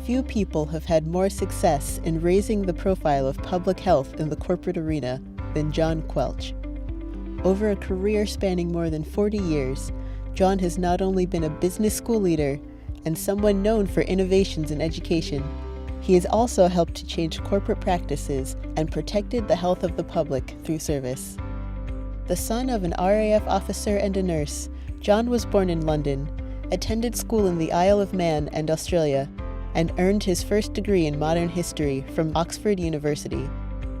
few people have had more success in raising the profile of public health in the corporate arena than John Quelch. Over a career spanning more than 40 years, John has not only been a business school leader and someone known for innovations in education, he has also helped to change corporate practices and protected the health of the public through service. The son of an RAF officer and a nurse, John was born in London, attended school in the Isle of Man and Australia, and earned his first degree in modern history from Oxford University.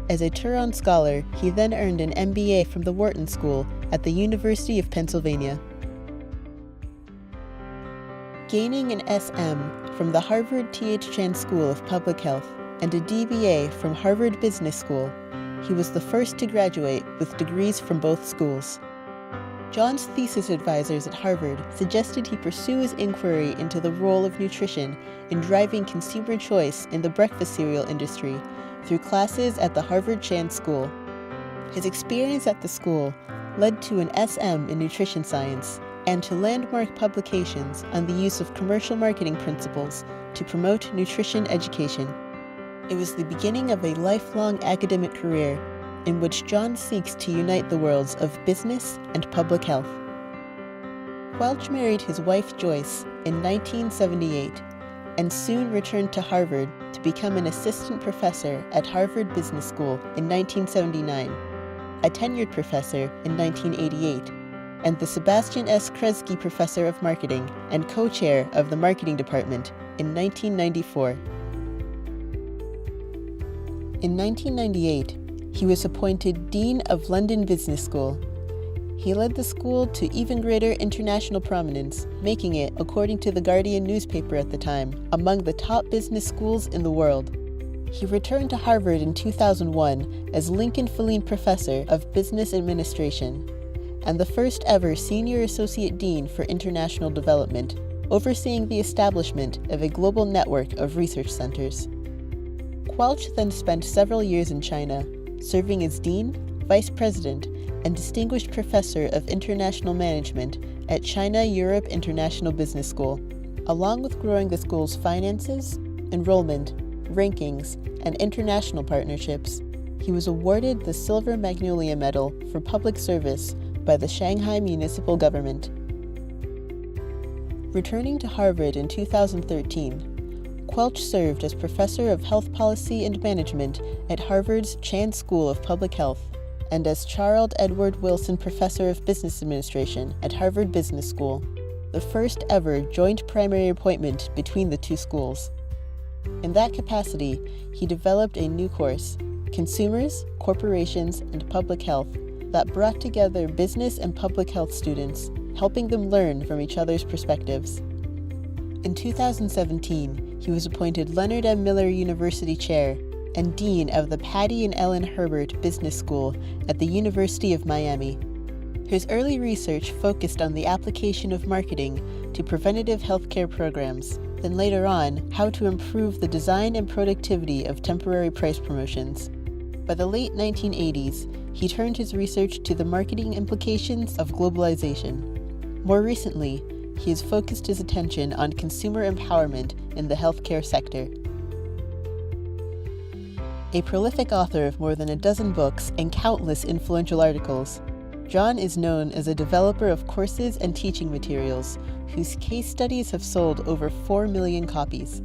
As a Turon Scholar, he then earned an MBA from the Wharton School at the University of Pennsylvania. Gaining an SM from the Harvard T.H. Chan School of Public Health and a DBA from Harvard Business School, he was the first to graduate with degrees from both schools. John's thesis advisors at Harvard suggested he pursue his inquiry into the role of nutrition in driving consumer choice in the breakfast cereal industry through classes at the Harvard Chan School. His experience at the school led to an SM in nutrition science and to landmark publications on the use of commercial marketing principles to promote nutrition education. It was the beginning of a lifelong academic career in which John seeks to unite the worlds of business and public health. Quelch married his wife Joyce in 1978 and soon returned to Harvard to become an assistant professor at Harvard Business School in 1979, a tenured professor in 1988, and the Sebastian S. Kresge Professor of Marketing and co-chair of the Marketing Department in 1994. In 1998, he was appointed Dean of London Business School. He led the school to even greater international prominence, making it, according to the Guardian newspaper at the time, among the top business schools in the world. He returned to Harvard in 2001 as Lincoln Feline Professor of Business Administration and the first ever Senior Associate Dean for International Development, overseeing the establishment of a global network of research centers. Quelch then spent several years in China, serving as Dean, Vice President, and Distinguished Professor of International Management at China-Europe International Business School, along with growing the school's finances, enrollment, rankings, and international partnerships. He was awarded the Silver Magnolia Medal for Public Service by the Shanghai Municipal Government. Returning to Harvard in 2013, Quelch served as Professor of Health Policy and Management at Harvard's Chan School of Public Health and as Charles Edward Wilson Professor of Business Administration at Harvard Business School, the first ever joint primary appointment between the two schools. In that capacity, he developed a new course, Consumers, Corporations, and Public Health, that brought together business and public health students, helping them learn from each other's perspectives. In 2017, he was appointed Leonard M. Miller University Chair and Dean of the Patty and Ellen Herbert Business School at the University of Miami. His early research focused on the application of marketing to preventative healthcare programs, then later on, how to improve the design and productivity of temporary price promotions. By the late 1980s, he turned his research to the marketing implications of globalization. More recently, he has focused his attention on consumer empowerment in the healthcare sector. A prolific author of more than a dozen books and countless influential articles, John is known as a developer of courses and teaching materials whose case studies have sold over 4 million copies.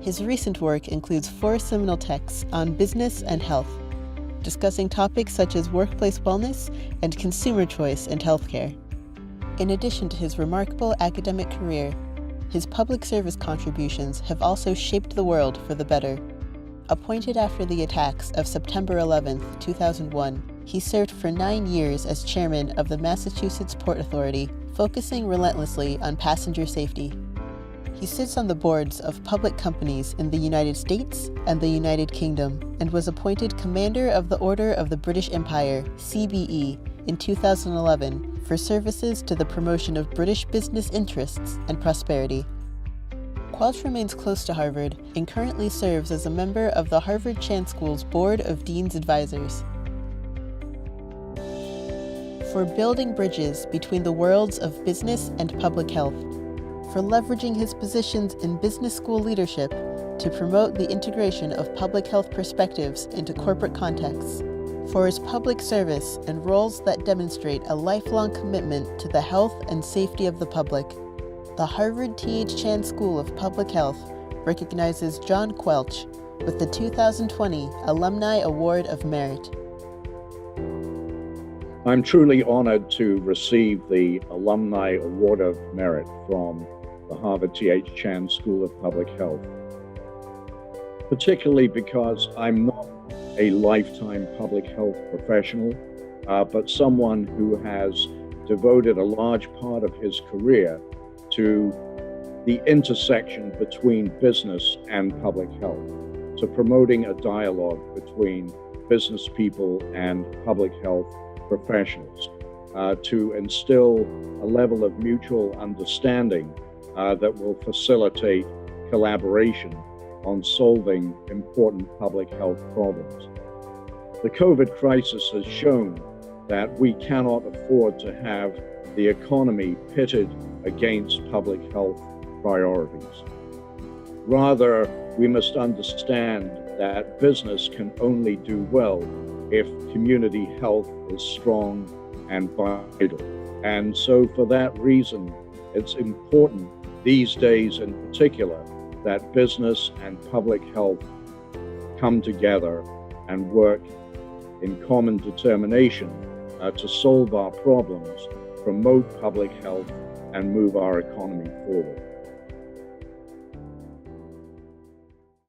His recent work includes 4 seminal texts on business and health, discussing topics such as workplace wellness and consumer choice in healthcare. In addition to his remarkable academic career, his public service contributions have also shaped the world for the better. Appointed after the attacks of September 11, 2001, he served for 9 years as chairman of the Massachusetts Port Authority, focusing relentlessly on passenger safety. He sits on the boards of public companies in the United States and the United Kingdom, and was appointed Commander of the Order of the British Empire, CBE, in 2011 for services to the promotion of British business interests and prosperity. Quelch remains close to Harvard and currently serves as a member of the Harvard Chan School's Board of Dean's Advisors. For building bridges between the worlds of business and public health, for leveraging his positions in business school leadership to promote the integration of public health perspectives into corporate contexts. For his public service and roles that demonstrate a lifelong commitment to the health and safety of the public, the Harvard T.H. Chan School of Public Health recognizes John Quelch with the 2020 Alumni Award of Merit. I'm truly honored to receive the Alumni Award of Merit from the Harvard T.H. Chan School of Public Health, particularly because I'm not a lifetime public health professional, but someone who has devoted a large part of his career to the intersection between business and public health, to promoting a dialogue between business people and public health professionals, to instill a level of mutual understanding that will facilitate collaboration on solving important public health problems. The COVID crisis has shown that we cannot afford to have the economy pitted against public health priorities. Rather, we must understand that business can only do well if community health is strong and vital. And so for that reason, it's important these days in particular that business and public health come together and work in common determination to solve our problems, promote public health, and move our economy forward.